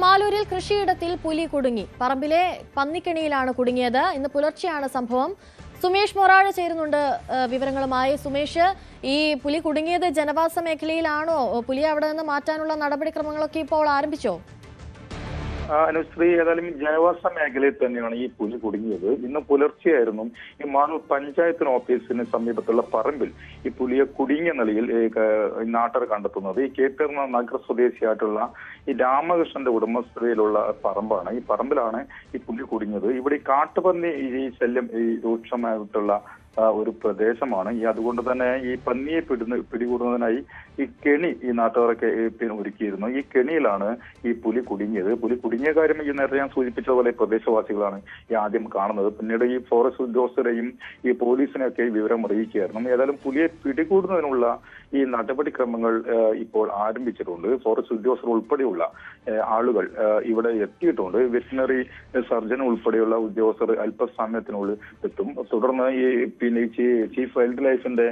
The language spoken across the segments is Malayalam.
മാലൂരിൽ കൃഷിയിടത്തിൽ പുലി കുടുങ്ങി. പറമ്പിലെ പന്നിക്കെണിയിലാണ് കുടുങ്ങിയത്. ഇന്ന് പുലർച്ചെയാണ് സംഭവം. സുമേഷ് മൊറാഴ ചേരുന്നുണ്ട് വിവരങ്ങളുമായി. സുമേഷ്, ഈ പുലി കുടുങ്ങിയത് ജനവാസ മേഖലയിലാണോ? പുലിയെ അവിടെ നിന്ന് മാറ്റാനുള്ള നടപടിക്രമങ്ങളൊക്കെ ഇപ്പോൾ ആരംഭിച്ചോ? അനുശ്രീ, ഏതായാലും ജനവാസ മേഖലയിൽ തന്നെയാണ് ഈ പുലി കുടുങ്ങിയത്. ഇന്ന് പുലർച്ചെയായിരുന്നു ഈ മാളൂർ പഞ്ചായത്തിന് ഓഫീസിന് സമീപത്തുള്ള പറമ്പിൽ ഈ പുലിയെ കുടുങ്ങിയ നിലയിൽ നാട്ടുകാർ കണ്ടെത്തുന്നത്. ഈ കേട്ടർന്ന നഗർ സ്വദേശിയായിട്ടുള്ള ഈ രാമകൃഷ്ണന്റെ ഉടമസ്ഥതയിലുള്ള പറമ്പാണ്. ഈ പറമ്പിലാണ് ഈ പുലി കുടുങ്ങിയത്. ഇവിടെ ഈ കാട്ടുപന്നി ഈ ശല്യം രൂക്ഷമായിട്ടുള്ള ഒരു പ്രദേശമാണ്. അതുകൊണ്ട് തന്നെ ഈ പന്നിയെ പിടികൂടുന്നതിനായി ഈ കെണി ഈ നാട്ടുകാരൊക്കെ ഒരുക്കിയിരുന്നു. ഈ കെണിയിലാണ് ഈ പുലി കുടുങ്ങിയത്. പുലി കുടുങ്ങിയ കാര്യം ഈ നേരത്തെ ഞാൻ സൂചിപ്പിച്ചതുപോലെ പ്രദേശവാസികളാണ് ഈ ആദ്യം കാണുന്നത്. പിന്നീട് ഈ ഫോറസ്റ്റ് ഉദ്യോഗസ്ഥരെയും ഈ പോലീസിനെയൊക്കെ വിവരം അറിയിക്കുകയായിരുന്നു. ഏതായാലും പുലിയെ പിടികൂടുന്നതിനുള്ള ഈ നടപടിക്രമങ്ങൾ ഇപ്പോൾ ആരംഭിച്ചിട്ടുണ്ട്. ഫോറസ്റ്റ് ഉദ്യോഗസ്ഥർ ഉൾപ്പെടെയുള്ള ആളുകൾ ഇവിടെ എത്തിയിട്ടുണ്ട്. വെറ്റിനറി സർജൻ ഉൾപ്പെടെയുള്ള ഉദ്യോഗസ്ഥർ അല്പസമയത്തിനുള്ളിൽ എത്തും. തുടർന്ന് ചീഫ് വൈൽഡ് ലൈഫിന്റെ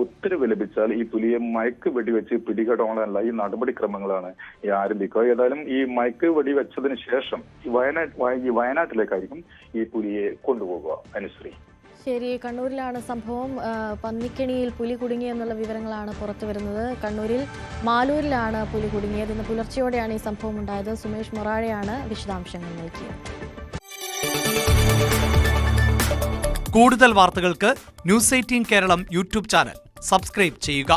ഉത്തരവ് ലഭിച്ചാൽ ഈ പുലിയെ മയക്ക് വെടിവെച്ച് പിടികെടാനുള്ള ഈ നടപടിക്രമങ്ങളാണ് ആരംഭിക്കുക. ഏതായാലും ഈ മയക്ക് വെടിവെച്ചതിന് ശേഷം വയനാട്ടിലേക്കായിരിക്കും ഈ പുലിയെ കൊണ്ടുപോകുക. അനുശ്രീ, ശരി. കണ്ണൂരിലാണ് സംഭവം. പന്നിക്കെണിയിൽ പുലി കുടുങ്ങി എന്നുള്ള വിവരങ്ങളാണ് പുറത്തു വരുന്നത്. കണ്ണൂരിൽ മാലൂരിലാണ് പുലി കുടുങ്ങിയത്. ഇന്ന് പുലർച്ചെയോടെയാണ് ഈ സംഭവം ഉണ്ടായത്. സുമേഷ് മൊറാഴയാണ് വിശദാംശങ്ങൾ നൽകിയത്. കൂടുതൽ വാർത്തകൾക്ക് news 18 Keralam YouTube channel subscribe ചെയ്യുക.